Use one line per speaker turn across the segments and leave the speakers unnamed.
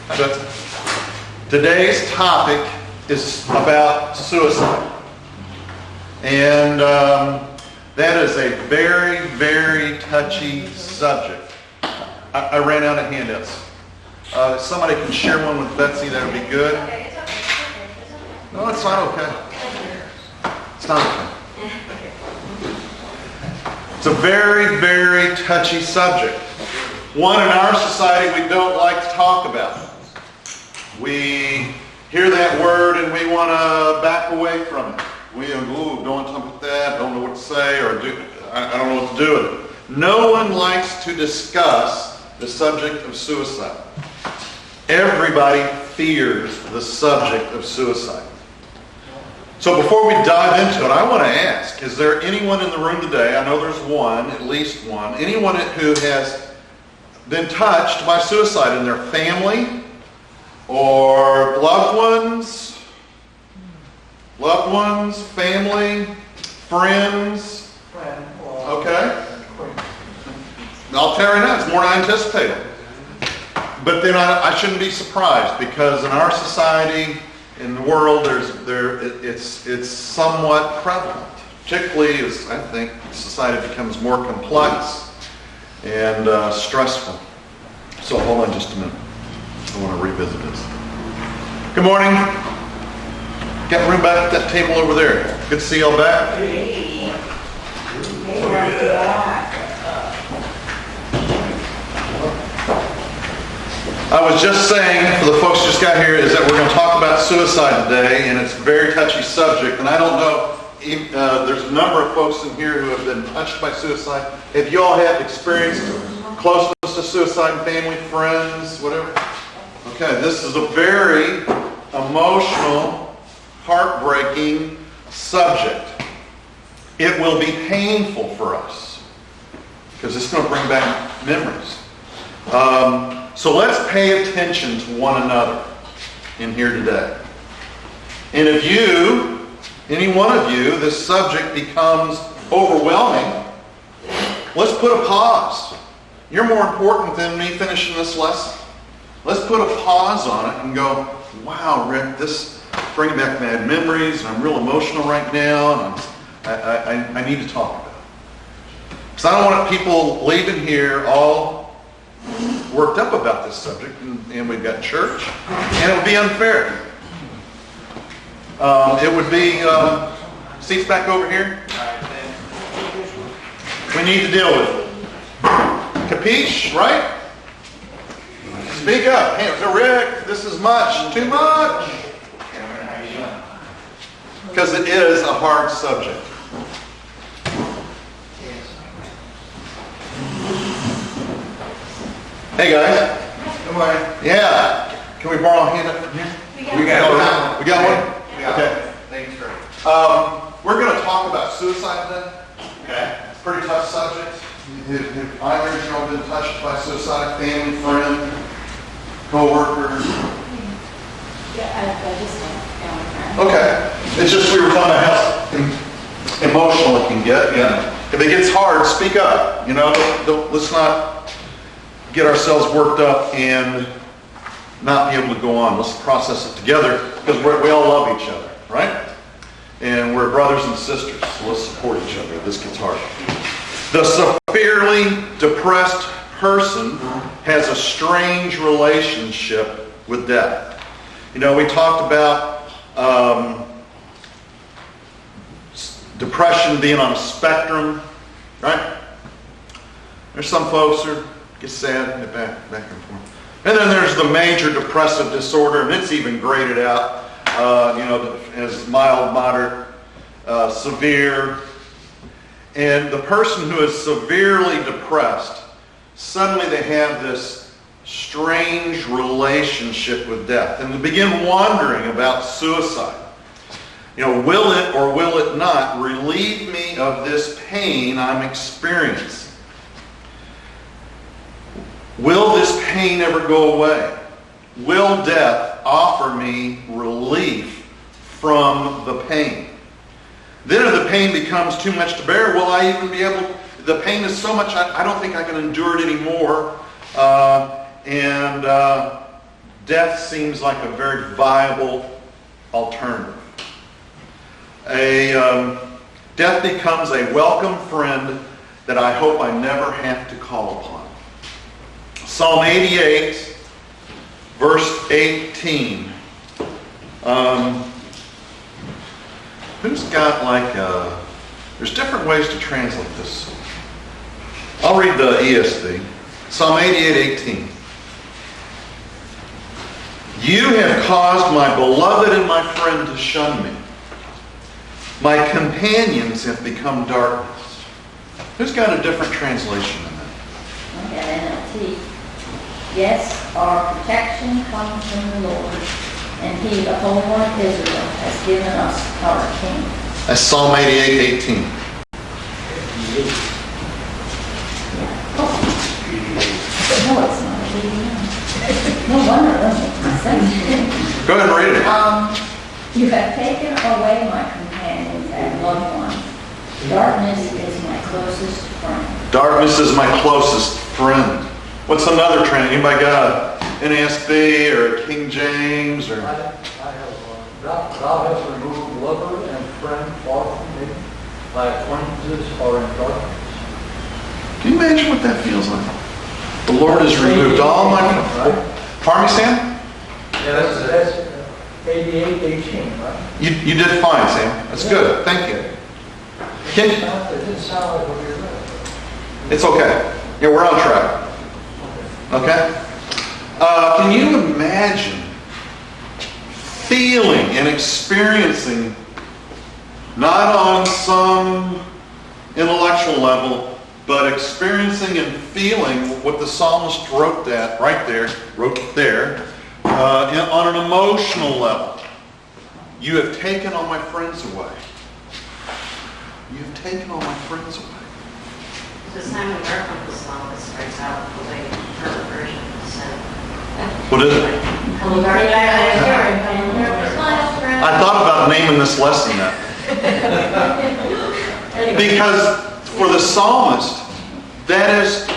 But today's topic is about suicide. And that is a very, very touchy subject. I ran out of handouts. If somebody can share one with Betsy, that would be good. No, it's not okay. It's not okay. It's a very, very touchy subject. One in our society we don't like to talk about. We hear that word and we want to back away from it. We don't talk about that, don't know what to say, or I don't know what to do with it. No one likes to discuss the subject of suicide. Everybody fears the subject of suicide. So before we dive into it, I want to ask, is there anyone in the room today, I know there's one, at least one, anyone who has been touched by suicide in their family or loved ones, family, friends? Okay. I'll tell you now, it's more than I anticipated. But then I shouldn't be surprised, because in our society, in the world, it's somewhat prevalent. Particularly as I think society becomes more complex and stressful. So hold on just a minute. I want to revisit this. Good morning. Got room back at that table over there. Good to see y'all back.
Hey.
I was just saying, for the folks who just got here, is that we're going to talk about suicide today, and it's a very touchy subject. And I don't know, there's a number of folks in here who have been touched by suicide. If you all have experienced closeness to suicide, family, friends, whatever. Okay, this is a very emotional, heartbreaking subject. It will be painful for us, because it's going to bring back memories. So let's pay attention to one another in here today. And if any one of you, this subject becomes overwhelming, let's put a pause. You're more important than me finishing this lesson. Let's put a pause on it and go, wow, Rick, this brings back bad memories, and I'm real emotional right now, and I need to talk about it. Because I don't want people leaving here all worked up about this subject, and we've got church, and it would be unfair. It would be seats back over here. We need to deal with it. Capiche, right? Speak up. Hey, Rick, this is much. Too much. Because it is a hard subject. Hey guys.
Good morning.
Yeah. Can we borrow a hand up from here?
We got one.
We got one?
Yeah.
Okay.
Thanks, sir.
We're going to talk about suicide today.
Okay.
It's a pretty tough subject. Have either of you all been touched by suicide? Family, friend, co-workers?
Yeah, I just don't.
Okay. It's just we were talking about how emotional it can get.
Yeah.
If it gets hard, speak up. Let's not get ourselves worked up and not be able to go on. Let's process it together, because we all love each other, right? And we're brothers and sisters, so let's support each other if this gets hard. The severely depressed person has a strange relationship with death. We talked about depression being on a spectrum, right? There's some folks who get sad, get back and forth. And then there's the major depressive disorder, and it's even graded out, as mild, moderate, severe. And the person who is severely depressed, suddenly they have this strange relationship with death, and they begin wondering about suicide. Will it or will it not relieve me of this pain I'm experiencing? Will this pain ever go away? Will death offer me relief from the pain? Then if the pain becomes too much to bear, will I even be able, the pain is so much, I don't think I can endure it anymore. death seems like a very viable alternative. Death becomes a welcome friend that I hope I never have to call upon. Psalm 88, verse 18. Who's got there's different ways to translate this. I'll read the ESV. Psalm 88, 18. You have caused my beloved and my friend to shun me. My companions have become darkness. Who's got a different translation than that?
I got NLT. Yes, our protection comes from the Lord, and He, the Holy One of Israel, has given us our King.
That's Psalm 88, 18.
No, it's not. 89. No wonder it doesn't make sense.
Go ahead and read it.
You have taken away my companions and loved ones. Darkness is my closest friend.
Darkness is my closest friend. What's another trend? Anybody got an NASB or King James or?
I have one. Thou hast removed lover and friend far from me. My acquaintances are in darkness.
Can you imagine what that feels like? The Lord has removed all my... Pardon me, Sam?
Yeah, that's 88, 18, right?
You did fine, Sam. That's good. Thank you.
It didn't sound like what you read.
It's okay. Yeah, we're on track. Okay? Can you imagine feeling and experiencing, not on some intellectual level, but experiencing and feeling what the psalmist wrote there, on an emotional level? You have taken all my friends away. You have taken all my friends away.
The Simon Garfunkel song that starts out the way her version said.
What is it? I thought about naming this lesson that. Because for the psalmist, that is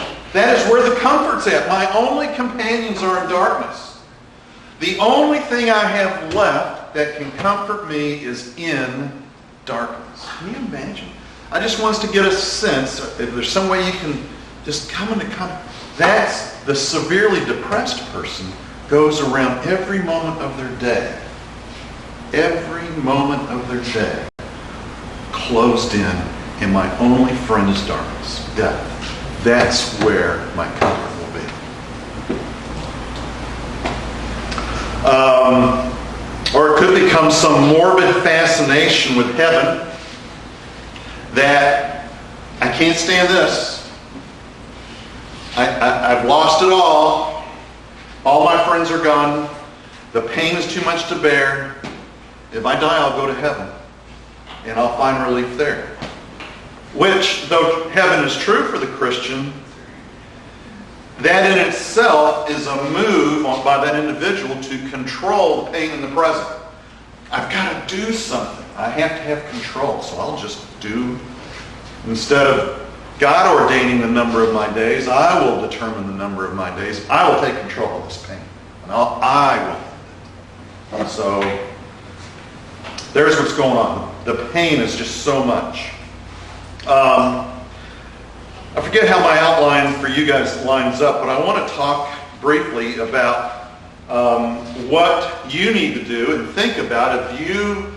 where the comfort's at. My only companions are in darkness. The only thing I have left that can comfort me is in darkness. Can you imagine? I just want us to get a sense, if there's some way you can just come into comfort. That's the severely depressed person goes around every moment of their day. Every moment of their day. Closed in, and my only friend is darkness, death. That's where my comfort will be. Or it could become some morbid fascination with heaven that I can't stand this. I've lost it all. All my friends are gone. The pain is too much to bear. If I die, I'll go to heaven. And I'll find relief there. Which, though heaven is true for the Christian, that in itself is a move by that individual to control the pain in the present. I've got to do something. I have to have control. So I'll just do. Instead of God ordaining the number of my days, I will determine the number of my days. I will take control of this pain. And I will end it. And so there's what's going on. The pain is just so much. I forget how my outline for you guys lines up, but I want to talk briefly about what you need to do and think about if you,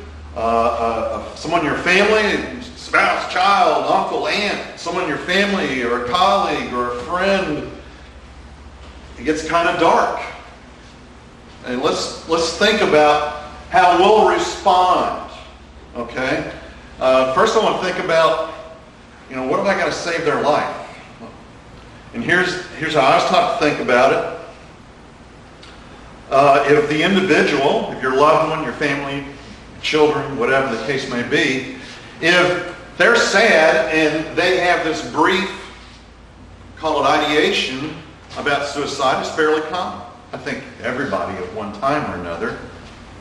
someone in your family, spouse, child, uncle, aunt, someone in your family or a colleague or a friend, it gets kind of dark. And let's think about how we'll respond. Okay? First I want to think about, what have I got to save their life? And here's how I was taught to think about it. If the individual, if your loved one, your family, children, whatever the case may be, if they're sad and they have this brief, call it ideation, about suicide, it's fairly common. I think everybody at one time or another,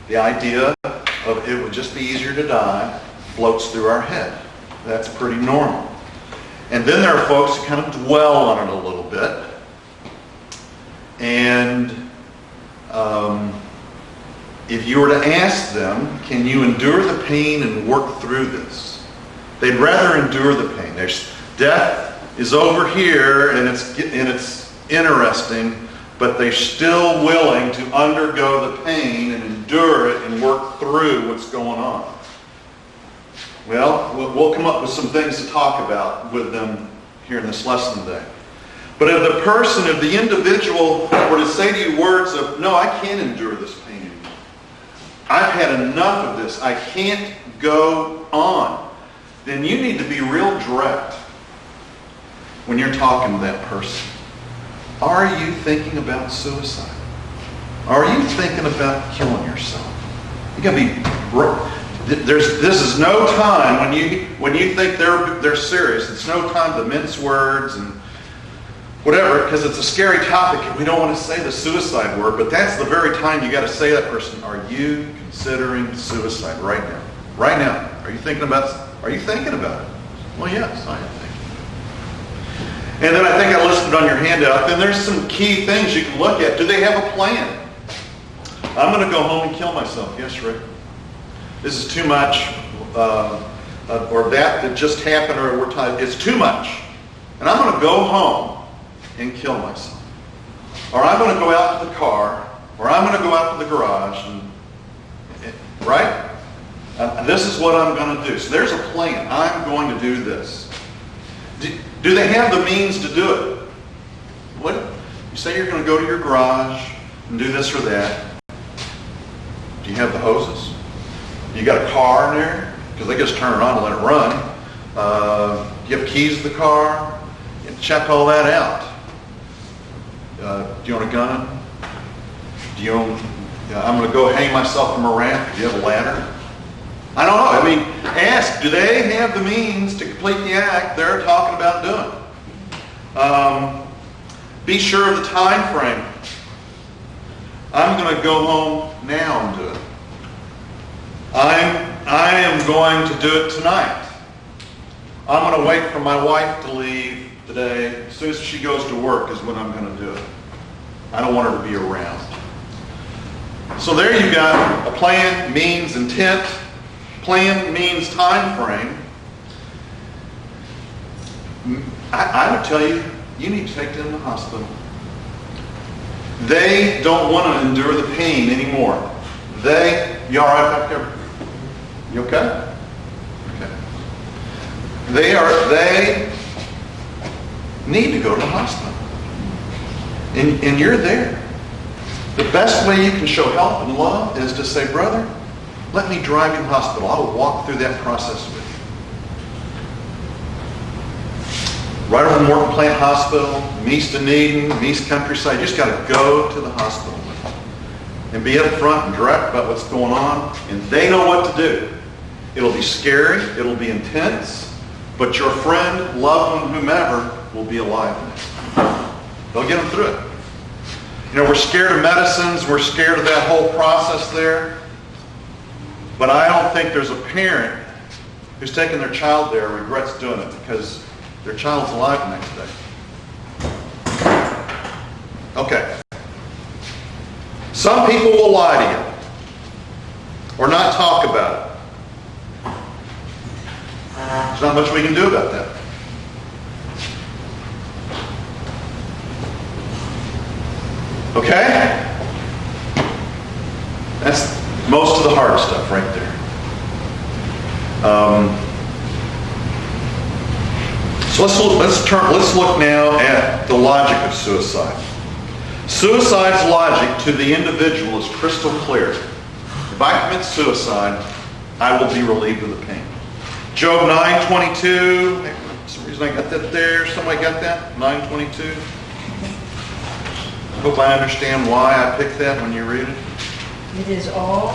the idea of it would just be easier to die floats through our head. That's pretty normal. And then there are folks who kind of dwell on it a little bit. And if you were to ask them, can you endure the pain and work through this? They'd rather endure the pain. There's death is over here, and it's interesting, but they're still willing to undergo the pain and endure it and work through what's going on. Well, we'll come up with some things to talk about with them here in this lesson today. But if the individual were to say to you words of, no, I can't endure this pain anymore. I've had enough of this. I can't go on. Then you need to be real direct when you're talking to that person. Are you thinking about suicide? Are you thinking about killing yourself? You gotta be. This is no time when you think they're serious. It's no time to mince words and whatever, because it's a scary topic and we don't want to say the suicide word. But that's the very time you got to say to that person, are you considering suicide right now? Right now, are you thinking about it? Well, yes, I am thinking. And then I think I listed on your handout, then there's some key things you can look at. Do they have a plan? I'm going to go home and kill myself. Yes, Rick. This is too much, or that just happened, or we're tired. It's too much. And I'm going to go home and kill myself. Or I'm going to go out to the car, or I'm going to go out to the garage, right? This is what I'm going to do. So there's a plan. I'm going to do this. Do they have the means to do it? What? You say you're going to go to your garage and do this or that. Do you have the hoses? You got a car in there? Because they just turn it on and let it run. Do you have keys to the car? You check all that out. Do you own a gun? I'm going to go hang myself from a raft. Do you have a ladder? I don't know. I mean, ask, do they have the means to complete the act they're talking about doing? Be sure of the time frame. I'm going to go home now and do it. I am going to do it tonight. I'm going to wait for my wife to leave today. As soon as she goes to work is when I'm going to do it. I don't want her to be around. So there you got a plan, means, intent. Plan means time frame. I would tell you, you need to take them to the hospital. They don't want to endure the pain anymore. You all right back there? You okay? Okay. They need to go to the hospital. And you're there. The best way you can show help and love is to say, brother, let me drive you to the hospital. I will walk through that process with you. Right over the Morton Plant Hospital, Meast and Eden, Meast Countryside, you just got to go to the hospital with them. And be up front and direct about what's going on. And they know what to do. It'll be scary. It'll be intense. But your friend, loved one, whomever, will be alive in it. They'll get them through it. You know, we're scared of medicines. We're scared of that whole process there. But I don't think there's a parent who's taken their child there regrets doing it because their child's alive the next day. Okay. Some people will lie to you or not talk about it. There's not much we can do about that. Okay? That's most of the hard stuff right there. So let's look now at the logic of suicide. Suicide's logic to the individual is crystal clear. If I commit suicide, I will be relieved of the pain. Job 9:22. For some reason I got that there. Somebody got that? 9:22. I hope I understand why I picked that when you read it.
It is all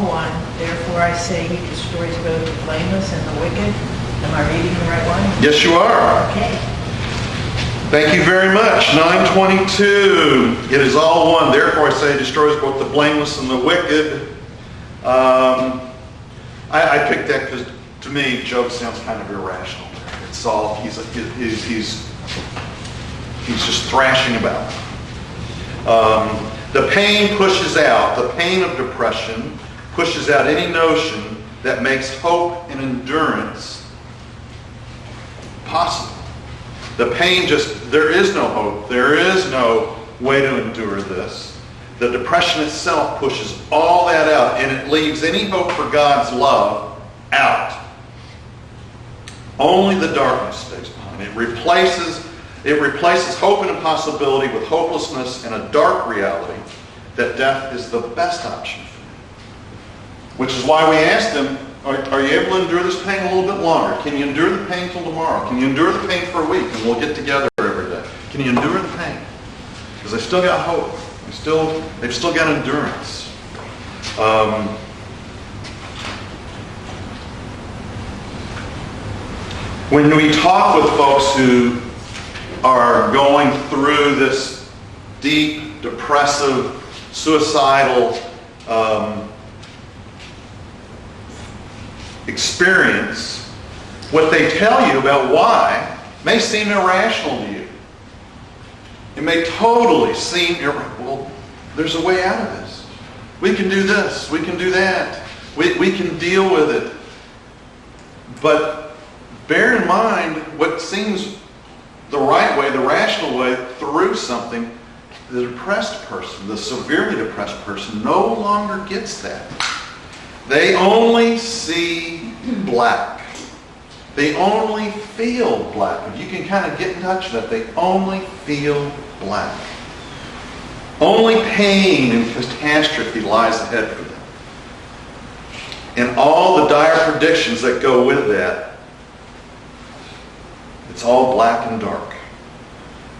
one. Therefore I say he destroys both the blameless and the wicked. Am I reading the right one?
Yes, you are.
Okay.
Thank you very much. 9:22. It is all one. Therefore I say he destroys both the blameless and the wicked. I picked that because to me Job sounds kind of irrational. It's all he's just thrashing about. The pain pushes out, the pain of depression pushes out any notion that makes hope and endurance possible. The pain there is no hope. There is no way to endure this. The depression itself pushes all that out, and it leaves any hope for God's love out. Only the darkness stays behind. It replaces hope and impossibility with hopelessness and a dark reality that death is the best option for me. Which is why we asked him, are you able to endure this pain a little bit longer? Can you endure the pain till tomorrow? Can you endure the pain for a week and we'll get together every day? Can you endure the pain? Because they still got hope. They've still got endurance. When we talk with folks who are going through this deep, depressive, suicidal experience, what they tell you about why may seem irrational to you. It may totally seem, well, there's a way out of this. We can do this. We can do that. We can deal with it. But bear in mind what seems the right way, the rational way through something. The depressed person, the severely depressed person, no longer gets that. They only see black. They only feel black. If you can kind of get in touch with that, they only feel black. Only pain and catastrophe lies ahead for them. And all the dire predictions that go with that, it's all black and dark.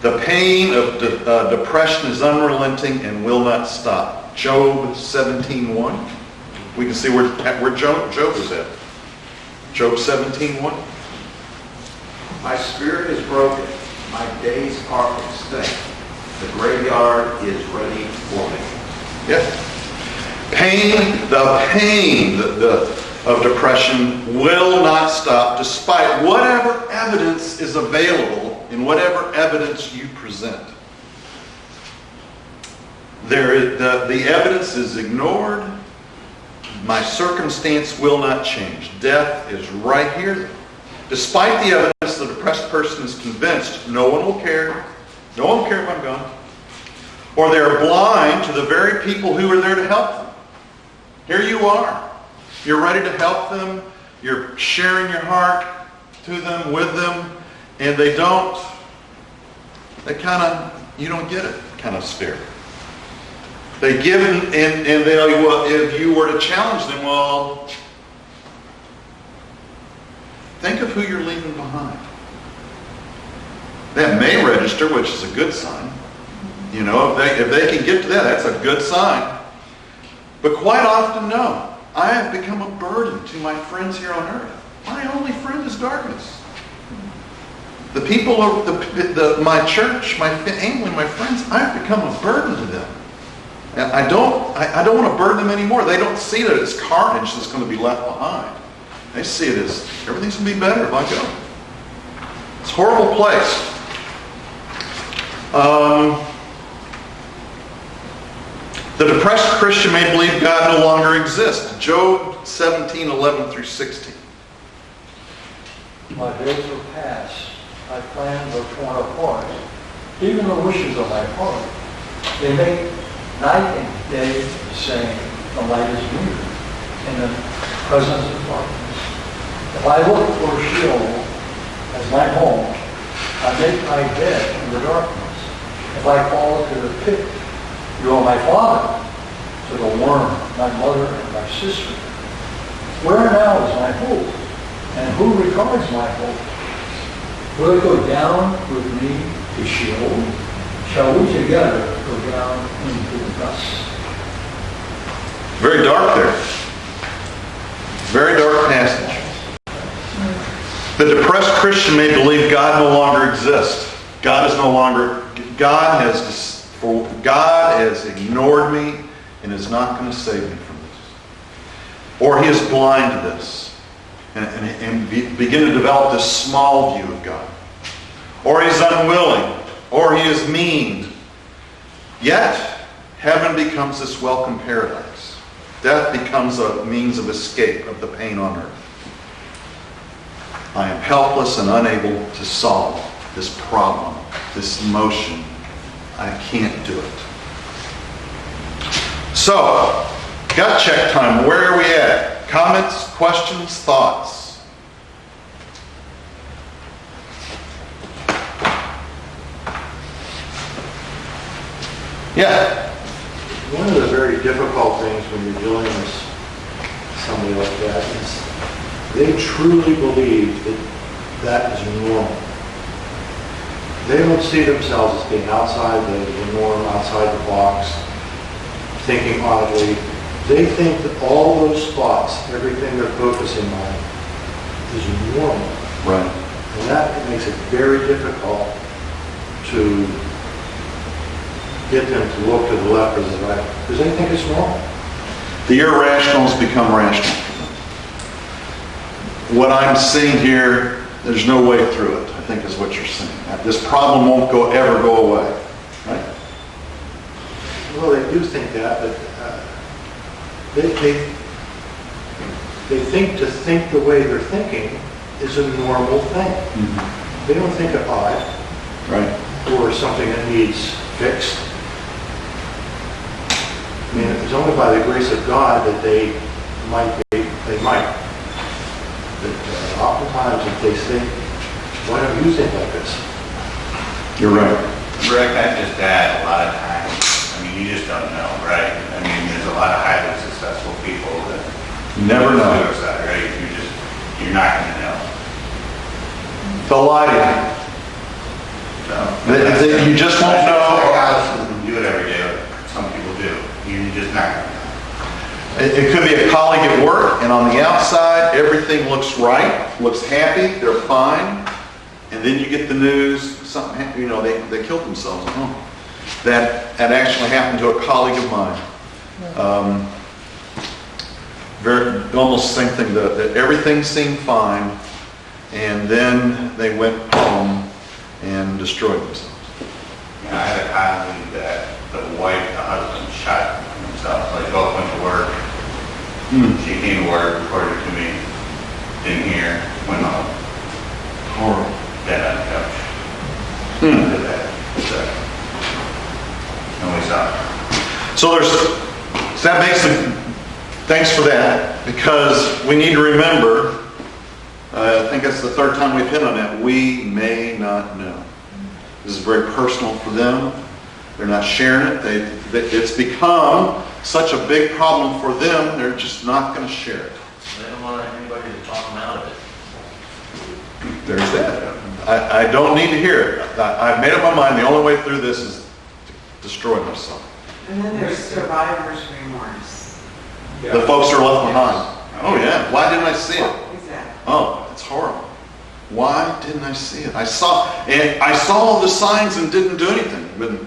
The pain of depression is unrelenting and will not stop. Job 17:1. We can see where Job is at. Job 17:1.
My spirit is broken. My days are extinct. The graveyard is ready for me.
Yeah. The pain of depression will not stop despite whatever evidence is available and whatever evidence you present. The evidence is ignored. My circumstance will not change. Death is right here. Despite the evidence, the depressed person is convinced no one will care. No one will care if I'm gone. Or they're blind to the very people who are there to help them. Here you are. You're ready to help them. You're sharing your heart to them, with them, and you don't get it kind of stare. They give and if you were to challenge them, well, think of who you're leaving behind. That may register, which is a good sign. You know, if they can get to that, that's a good sign. But quite often, no. I have become a burden to my friends here on earth. My only friend is darkness. The people of my church, my family, my friends, I've become a burden to them. And I don't want to burden them anymore. They don't see that it's carnage that's going to be left behind. They see it as everything's going to be better if I go. It's a horrible place. The depressed Christian may believe God no longer exists. Job 17:11-16.
My days are past. My plans are torn apart. Even the wishes of my heart. They make night and day the same. The light is near in the presence of darkness. If I look for Sheol as my home, I make my bed in the darkness. If I fall into the pit, you are my father, to the worm, my mother and my sister. Where now is my hope? And who regards my hope? Will it go down with me to Sheol? Shall we together go down into the dust?
Very dark there. Very dark passage. The depressed Christian may believe God no longer exists. God has ignored me and is not going to save me from this. Or he is blind to this and begin to develop this small view of God. Or he's unwilling. Or he is mean. Yet, heaven heaven becomes this welcome paradise. Death becomes a means of escape of the pain on earth. I am helpless and unable to solve this problem, this emotion. I can't do it. So, gut check time. Where are we at? Comments, questions, thoughts? Yeah.
One of the very difficult things when you're dealing with somebody like that is they truly believe that that is normal. They don't see themselves as being outside the norm, outside the box, thinking oddly. They think that all those thoughts, everything they're focusing on, is normal.
Right.
And that makes it very difficult to get them to look to the left or the right, because they think it's normal.
The irrationals become rational. What I'm seeing here, there's no way through it, I think is what you're saying. This problem won't ever go away, right?
Well, they do think that, but they think to think the way they're thinking is a normal thing.
Mm-hmm.
They don't think it odd,
Right.
or something that needs fixed. I mean, it's only by the grace of God that they might. But oftentimes if they think, why don't you think like this?
You're right.
Rick, I just add a lot of times, I mean, you just don't know, right? I mean, there's a lot of highly successful people that
You never know.
suicide, right? You're not going to know.
They'll lie to you.
So,
You just won't know.
Psychologists don't do it every day, but some people do. You're just not going to know.
It could be a colleague at work, and on the outside, everything looks right, looks happy, they're fine, and then you get the news, something happened, they killed themselves at home. That actually happened to a colleague of mine. Almost the same thing, that everything seemed fine, and then they went home and destroyed themselves.
You know, I had a colleague that the husband shot himself, like both went to work. She came to work, reported to me, didn't hear, went home.
Horrible.
Dead on the couch. Did that. So, and we saw it.
So that makes thanks for that, because we need to remember, I think that's the third time we've hit on that, we may not know. This is very personal for them. They're not sharing it. It's become such a big problem for them, they're just not going to share it.
They don't want anybody to talk them out of it.
There's that. I don't need to hear it. I've made up my mind, the only way through this is to destroy myself.
And then there's survivor's remorse.
The folks are left behind. Oh yeah, why didn't I see it?
Exactly.
Oh, it's horrible. Why didn't I see it? I saw the signs and didn't do anything. But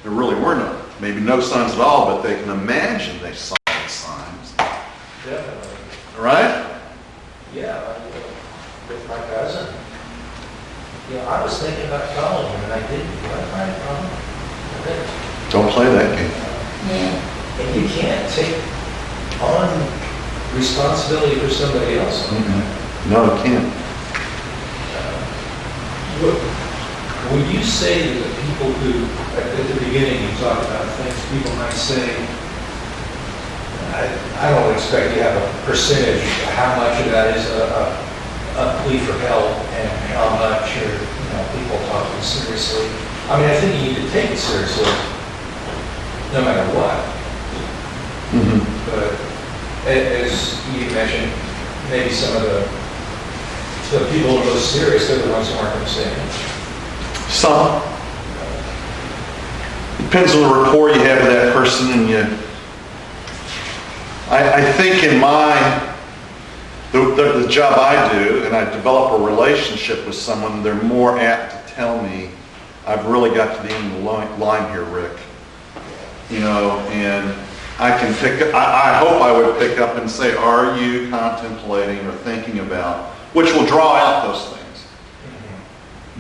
there really were none. Maybe no signs at all, but they can imagine they saw the signs.
Definitely.
Right?
Yeah, with my cousin. I was thinking about calling him and I didn't. Do I find a problem? I didn't.
Don't play that game.
Yeah.
And you can't take on responsibility for somebody else.
No, it can't.
Would you say that the people who, at the beginning you talked about things people might say, I don't expect you to have a percentage, how much of that is a plea for help and how much are people talking seriously. I mean, I think you need to take it seriously, no matter what. But as you mentioned, maybe some of the people who are most serious, they're the ones who aren't going to say it.
Some. Depends on the rapport you have with that person, and I think in the job I do, and I develop a relationship with someone, they're more apt to tell me, I've really got to the end of the line here, Rick. And I can I hope I would pick up and say, are you contemplating or thinking about, which will draw out those things.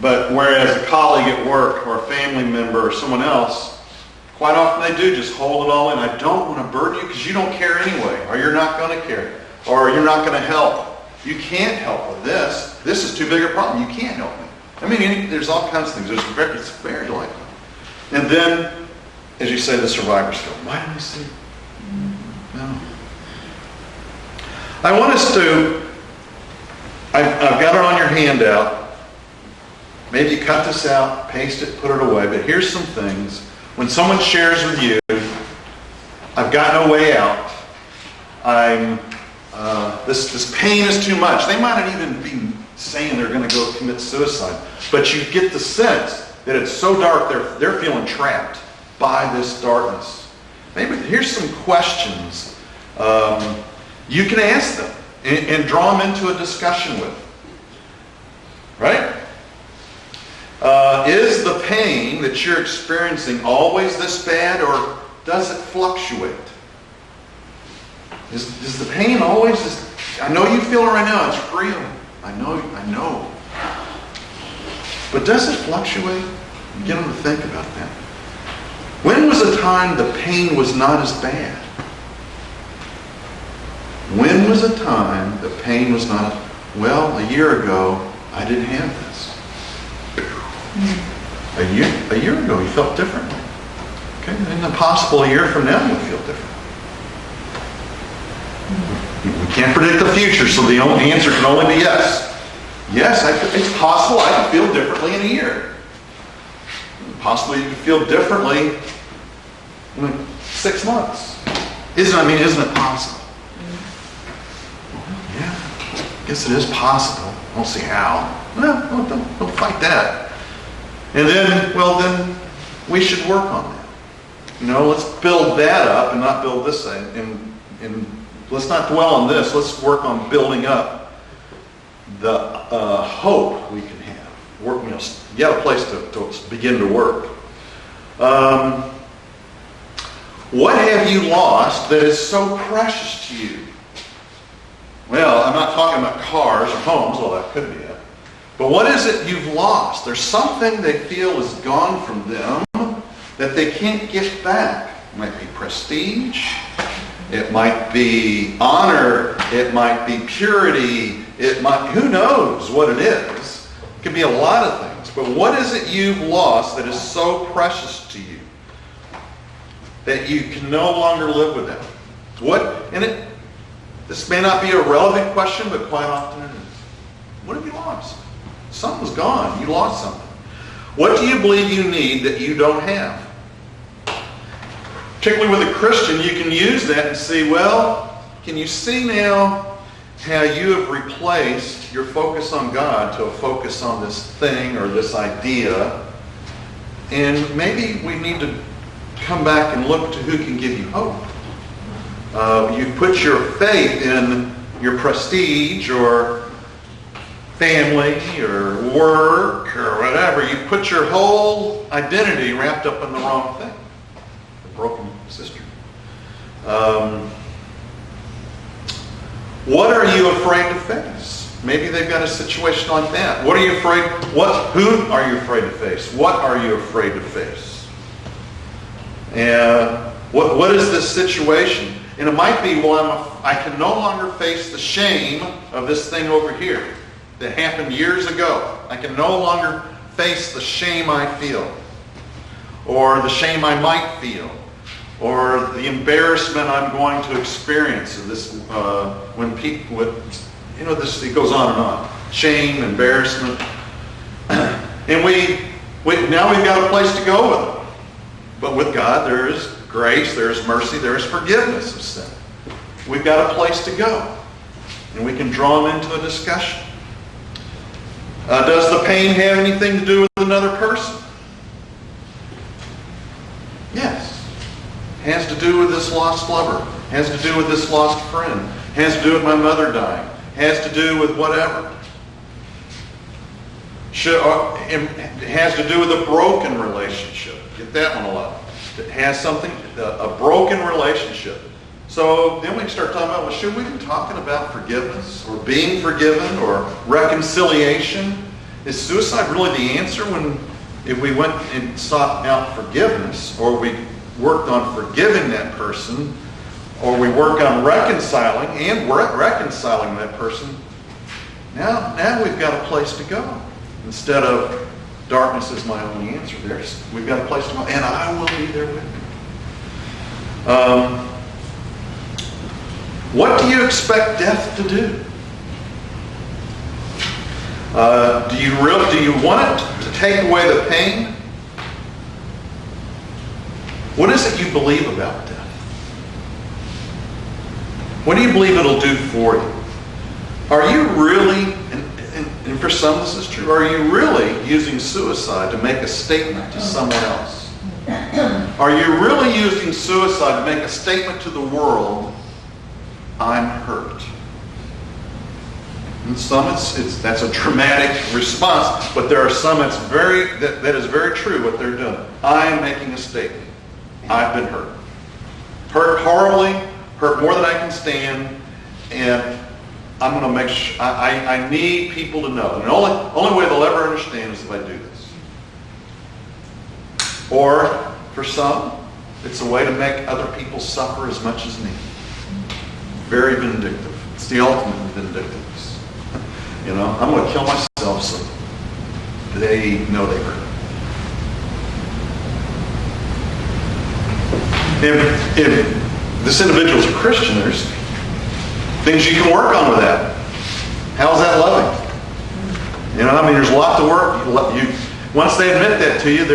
But whereas a colleague at work or a family member or someone else, Quite often they do just hold it all in. I don't want to burden you because you don't care anyway, or you're not going to care, or you're not going to help. You can't help with this. This is too big a problem. You can't help me. I mean, there's all kinds of things. It's very likely. And then, as you say, the survivor's guilt. Why didn't I see? No. I want us to, I've got it on your handout. Maybe you cut this out, paste it, put it away. But here's some things. When someone shares with you, I've got no way out. This pain is too much. They might not even be saying they're going to go commit suicide. But you get the sense that it's so dark, they're feeling trapped by this darkness. Maybe here's some questions you can ask them and draw them into a discussion with. Right? Is the pain that you're experiencing always this bad, or does it fluctuate? Is the pain always this? I know you feel it right now. It's real. I know. But does it fluctuate? Get them to think about that. When was a time the pain was not as bad? When was a time the pain was not, well, a year ago, I didn't have this. A year ago, you felt differently. Okay, and possible a year from now, you'll feel different. We can't predict the future, so the only answer can only be yes. Yes, it's possible I could feel differently in a year. Possibly you could feel differently in 6 months. Isn't it possible? Yeah, I guess it is possible. I don't see how. No, don't fight that. And then we should work on that. Let's build that up and not build this thing. And let's not dwell on this. Let's work on building up the hope we can have. Get a place to begin to work. What have you lost that is so precious to you? Well, I'm not talking about cars or homes, although that could be it. But what is it you've lost? There's something they feel is gone from them that they can't get back. It might be prestige. It might be honor. It might be purity. Who knows what it is? It could be a lot of things. But what is it you've lost that is so precious to you that you can no longer live without? This may not be a relevant question, but quite often it is. What have you lost? Something's gone. You lost something. What do you believe you need that you don't have? Particularly with a Christian, you can use that and see, well, can you see now how you have replaced your focus on God to a focus on this thing or this idea? And maybe we need to come back and look to who can give you hope. You put your faith in your prestige or family or work or whatever. You put your whole identity wrapped up in the wrong thing. The broken sister. What are you afraid to face? Maybe they've got a situation like that. What are you afraid? Who are you afraid to face? What are you afraid to face? And what is this situation? And it might be, well, I can no longer face the shame of this thing over here that happened years ago. I can no longer face the shame I feel, or the shame I might feel, or the embarrassment I'm going to experience of this. When people, it goes on and on. Shame, embarrassment, and now we've got a place to go with it. But with God, there is grace, there is mercy, there is forgiveness of sin. We've got a place to go, and we can draw them into a discussion. Does the pain have anything to do with another person? Yes. Has to do with this lost lover. Has to do with this lost friend. Has to do with my mother dying. Has to do with whatever. It has to do with a broken relationship. Get that one a lot. It has something, a broken relationship. So then we start talking about, well, should we be talking about forgiveness or being forgiven or reconciliation? Is suicide really the answer if we went and sought out forgiveness, or we worked on forgiving that person, or we work on reconciling, and we're reconciling that person, now we've got a place to go. Instead of darkness is my only answer, we've got a place to go, and I will be there with you. What do you expect death to do? Do you want it to take away the pain? What is it you believe about death? What do you believe it'll do for you? Are you really, and for some this is true, are you really using suicide to make a statement to someone else? Are you really using suicide to make a statement to the world, I'm hurt? And some that's a dramatic response, but there are some that is very true what they're doing. I am making a statement. I've been hurt. Hurt horribly, hurt more than I can stand, and I'm going to make sure, I need people to know. And the only way they'll ever understand is if I do this. Or, for some, it's a way to make other people suffer as much as me. Very vindictive. It's the ultimate vindictiveness. I'm going to kill myself so they know they hurt. If this individual's a Christian, there's things you can work on with that. How's that loving? There's a lot to work. Once they admit that to you,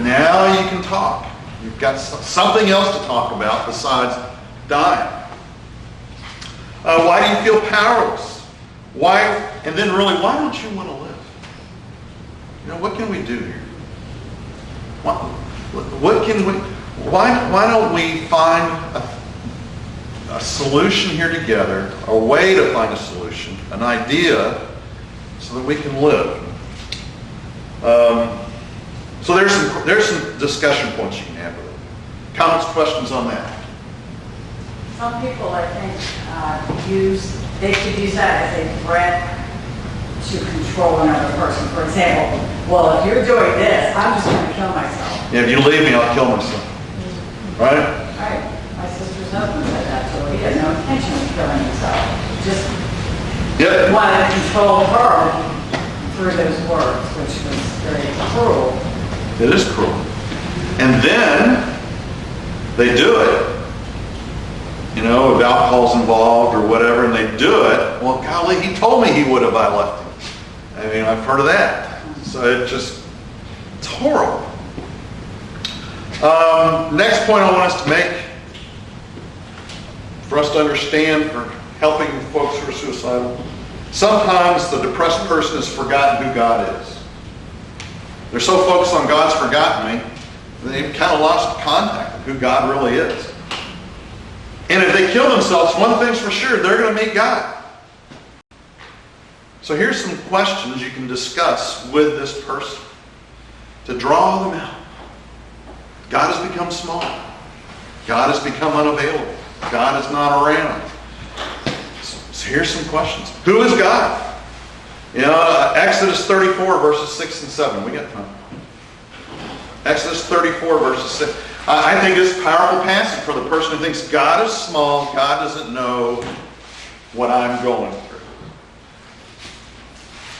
now you can talk. You've got something else to talk about besides dying. Why do you feel powerless? Why? And then really, why don't you want to live? What can we do here? What can we? Why don't we find a solution here together, a way to find a solution, an idea, so that we can live? So there's some discussion points you can have with it. Comments, questions on that?
Some people, I think, they could use that as a threat to control another person. For example, well, if you're doing this, I'm just going to kill myself.
Yeah, if you leave me, I'll kill myself. Right?
Right. My sister's husband said that to her. He had no intention of killing himself. Just wanted to control her through those words, which was very cruel.
It is cruel. And then they do it. If alcohol's involved or whatever, and they do it, well, golly, he told me he would if I left him. I've heard of that. So it's horrible. Next point I want us to make, for us to understand, for helping folks who are suicidal, sometimes the depressed person has forgotten who God is. They're so focused on God's forgotten me, they've kind of lost contact with who God really is. And if they kill themselves, one thing's for sure, they're going to meet God. So here's some questions you can discuss with this person to draw them out. God has become small. God has become unavailable. God is not around. So here's some questions. Who is God? Exodus 34 verses 6 and 7. We got time. Exodus 34 verses 6. I think this is a powerful passage for the person who thinks God is small, God doesn't know what I'm going through.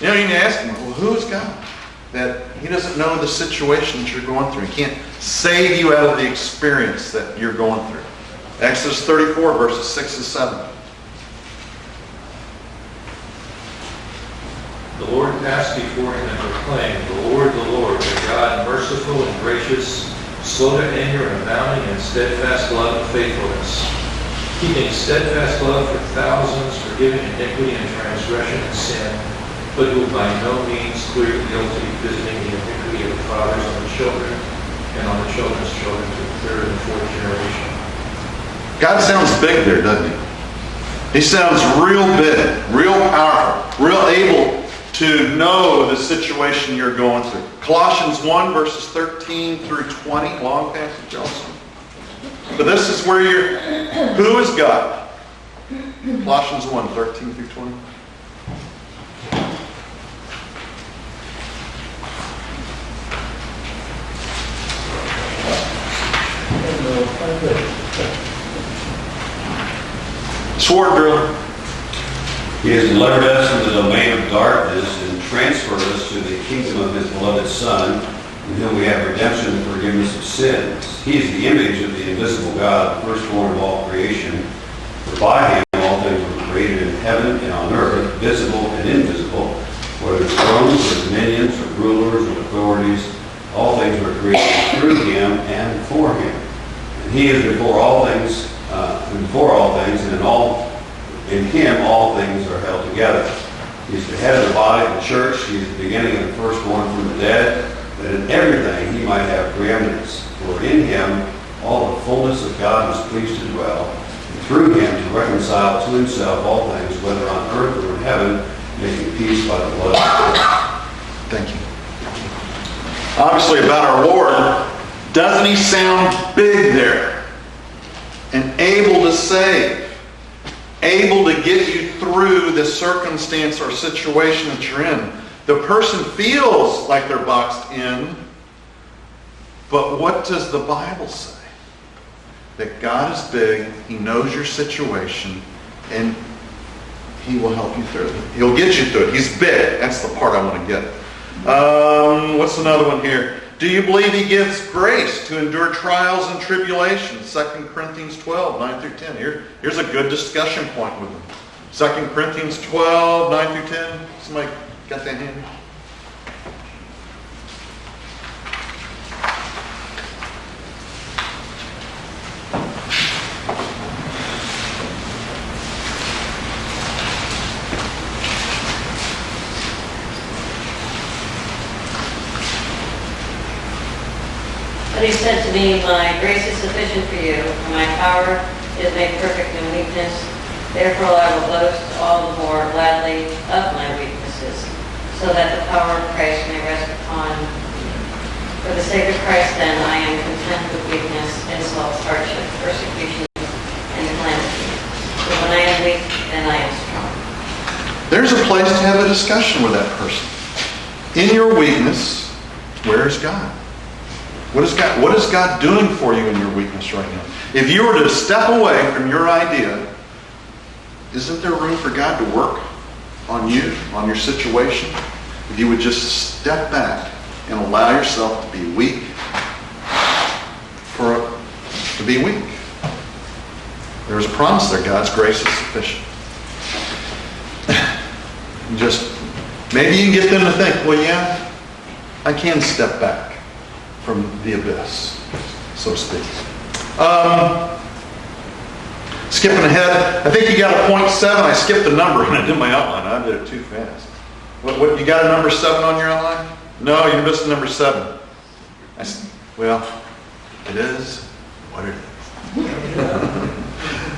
You can ask him, well, who is God? That he doesn't know the situation that you're going through. He can't save you out of the experience that you're going through. Exodus 34 verses 6 and 7.
The Lord passed before him and proclaimed, the Lord, the God, merciful and gracious, slow to anger and abounding in steadfast love and faithfulness, keeping steadfast love for thousands, forgiving iniquity and transgression and sin, but who by no means clear guilty, visiting the iniquity of the fathers on the children and on the children's children to the third and fourth generation.
God sounds big there, doesn't he? He sounds real big, real powerful, real able to know the situation you're going through. Colossians 1 verses 13 through 20, long passage also. But this is where who is God? Colossians 1, 13 through 20.
I think.
Sword drill.
He has delivered us from the domain of darkness and transferred us to the kingdom of his beloved Son, in whom we have redemption and forgiveness of sins. He is the image of the invisible God, the firstborn of all creation. For by him all things were created in heaven and on earth, visible and invisible, whether thrones or dominions or rulers or authorities. All things were created through him and for him. And he is before all things, and in him all things are held together. He is the head of the body of the church. He is the beginning of the firstborn from the dead, that in everything he might have preeminence. For in him all the fullness of God was pleased to dwell, and through him to reconcile to himself all things, whether on earth or in heaven, making peace by the blood of Christ.
Thank you. Obviously about our Lord, doesn't he sound big there? And able to save. Able to get you through the circumstance or situation that you're in. The person feels like they're boxed in, but what does the Bible say? That God is big, he knows your situation, and he will help you through it. He'll get you through it. He's big. That's the part I want to get. What's another one here? Do you believe he gives grace to endure trials and tribulations? 2 Corinthians 12, 9 through 10. Here's a good discussion point with them. 2 Corinthians 12, 9 through 10. Somebody got that handy?
But he said to me, my grace is sufficient for you, for my power is made perfect in weakness. Therefore I will boast all the more gladly of my weaknesses, so that the power of Christ may rest upon me. For the sake of Christ then I am content with weakness, insults, hardship, persecution, and calamity. For when I am weak, then I am strong.
There's a place to have a discussion with that person. In your weakness, where is God? What is God doing for you in your weakness right now? If you were to step away from your idea, isn't there room for God to work on you, on your situation? If you would just step back and allow yourself to be weak, to be weak. There's a promise there. God's grace is sufficient. Maybe you can get them to think, well, yeah, I can step back from the abyss, so to speak. Skipping ahead, I think you got a point 7. I skipped the number and I did my outline. I did it too fast. What you got a number 7 on your outline? No, you're missing number 7. Well, it is what it is.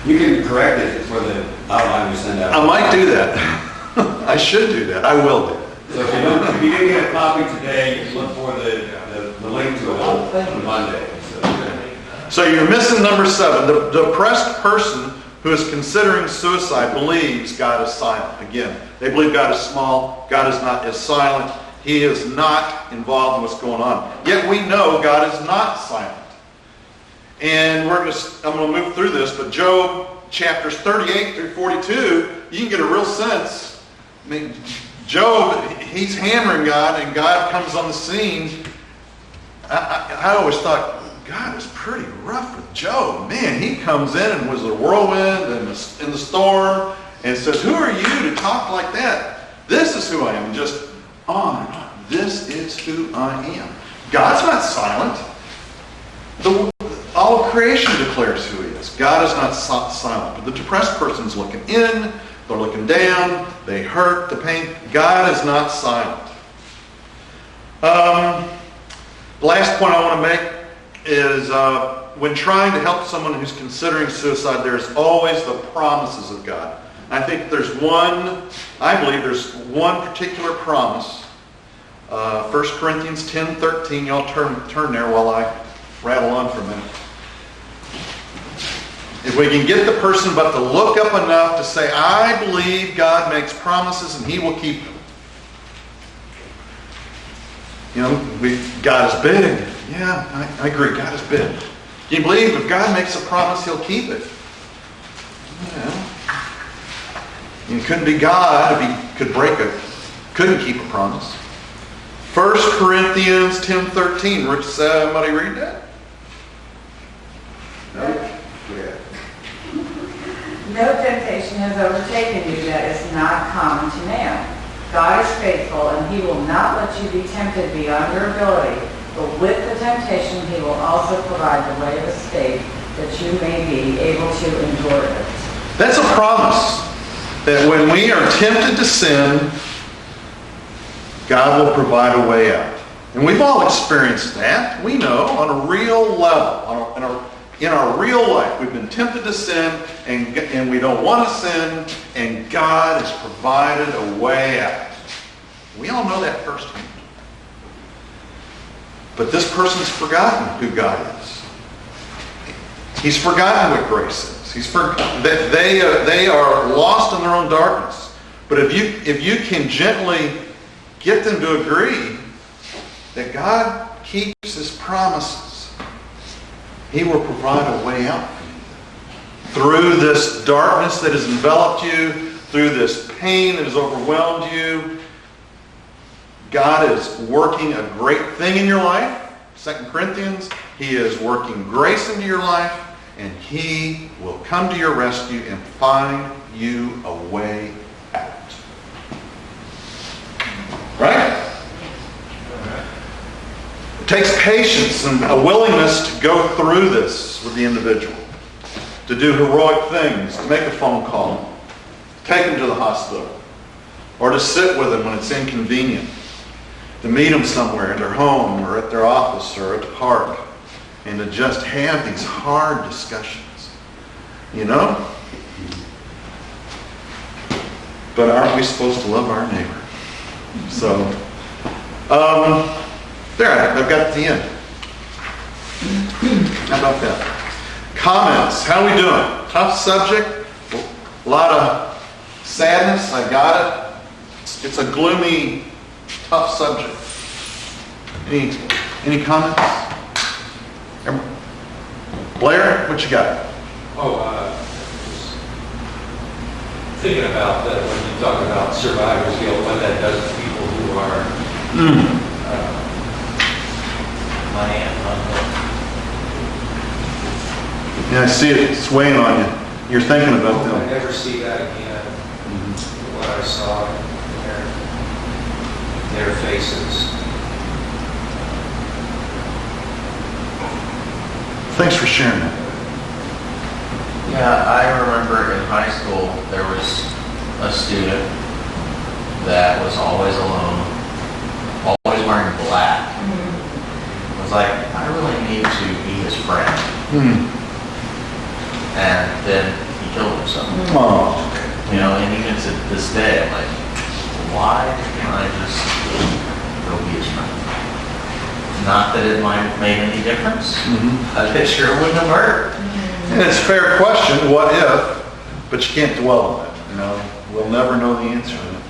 You can correct it for the outline we send out.
I might do that. I should do that. I will do that.
So if you didn't get a copy today, you can look for the link to it on Monday.
So you're missing number 7. The depressed person who is considering suicide believes God is silent. Again, they believe God is small. God is silent. He is not involved in what's going on. Yet we know God is not silent. And I'm going to move through this, but Job chapters 38 through 42, you can get a real sense. I mean, Job, he's hammering God, and God comes on the scene. I always thought, God is pretty rough with Job. Man, he comes in and was the whirlwind and in the storm and says, who are you to talk like that? This is who I am. Just on and on. This is who I am. God's not silent. All of creation declares who he is. God is not silent. But the depressed person's looking in. They're looking down. They hurt the pain. God is not silent. The last point I want to make is when trying to help someone who's considering suicide, there's always the promises of God. I think I believe there's one particular promise. 1 Corinthians 10:13. Y'all turn there while I rattle on for a minute. If we can get the person but to look up enough to say, I believe God makes promises and he will keep them. You know, God is big. Yeah, I agree. God is big. Do you believe if God makes a promise, He'll keep it? Well, it couldn't be God if He couldn't keep a promise. 1 Corinthians 10:13. Rich, somebody read that?
No? Yeah.
No temptation has overtaken you that is not common to man. God is faithful, and He will not let you be tempted beyond your ability, but with the temptation He will also provide the way of escape, that you may be able to endure it.
That's a promise that when we are tempted to sin, God will provide a way out. And we've all experienced that. We know on a real level, in our real life, we've been tempted to sin, and we don't want to sin, and God has provided a way out. We all know that firsthand. But this person's forgotten who God is. He's forgotten what grace is. They are lost in their own darkness. But if you can gently get them to agree that God keeps His promises, He will provide a way out for you. Through this darkness that has enveloped you, through this pain that has overwhelmed you, God is working a great thing in your life. 2 Corinthians, He is working grace into your life, and He will come to your rescue and find you a way out. Right? It takes patience and a willingness to go through this with the individual, to do heroic things, to make a phone call, take them to the hospital, or to sit with them when it's inconvenient, to meet them somewhere in their home or at their office or at the park, and to just have these hard discussions. You know? But aren't we supposed to love our neighbor? So, there, I've got the end. How about that? Comments. How are we doing? Tough subject. A lot of sadness. I got it. It's a gloomy, tough subject. Any comments? Blair, what you got?
Thinking about that when you talk about survivor's guilt, what that does to people who are my aunt,
Yeah, I see it. It's weighing on you. You're thinking about
I
them.
never see that again. What I saw in their faces.
Thanks for sharing that.
Yeah, I remember in high school, there was a student that was always alone, always wearing black. I was like, I really need to be his friend. And then he killed himself.
Oh.
You know, and even to this day, I'm like, why can't I just go be his friend? Not that it might have made any difference. It sure wouldn't have hurt.
And it's a fair question, what if, but you can't dwell on it. You know, we'll never know the answer to it.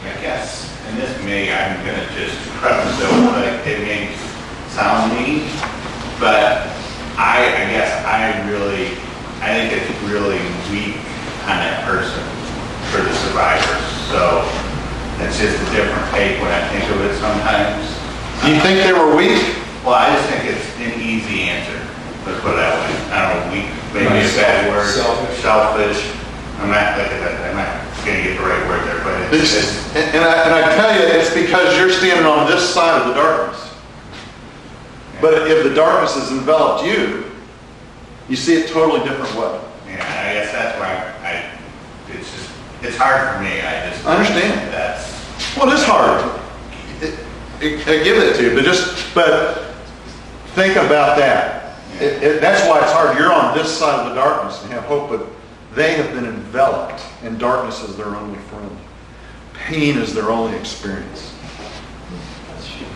I guess, and this may, I'm gonna just preface it with like, it may sound mean, but I guess I think it's really weak on that person for the survivors. So it's just a different take when I think of it sometimes.
Do you think they were weak?
Well, I just think it's an easy answer. Let's put it that way. I don't know, weak, maybe a bad word. Selfish. I'm not gonna get the right word there, but it's
and I tell you, it's because you're standing on this side of the darkness. But if the darkness has enveloped you, you see it totally different way.
Yeah, I guess that's why it's hard for me. I
understand.
Well,
it is hard. I give it to you, but think about that. That's why it's hard. You're on this side of the darkness and have hope, but they have been enveloped, and darkness is their only friend. Pain is their only experience.
That's huge.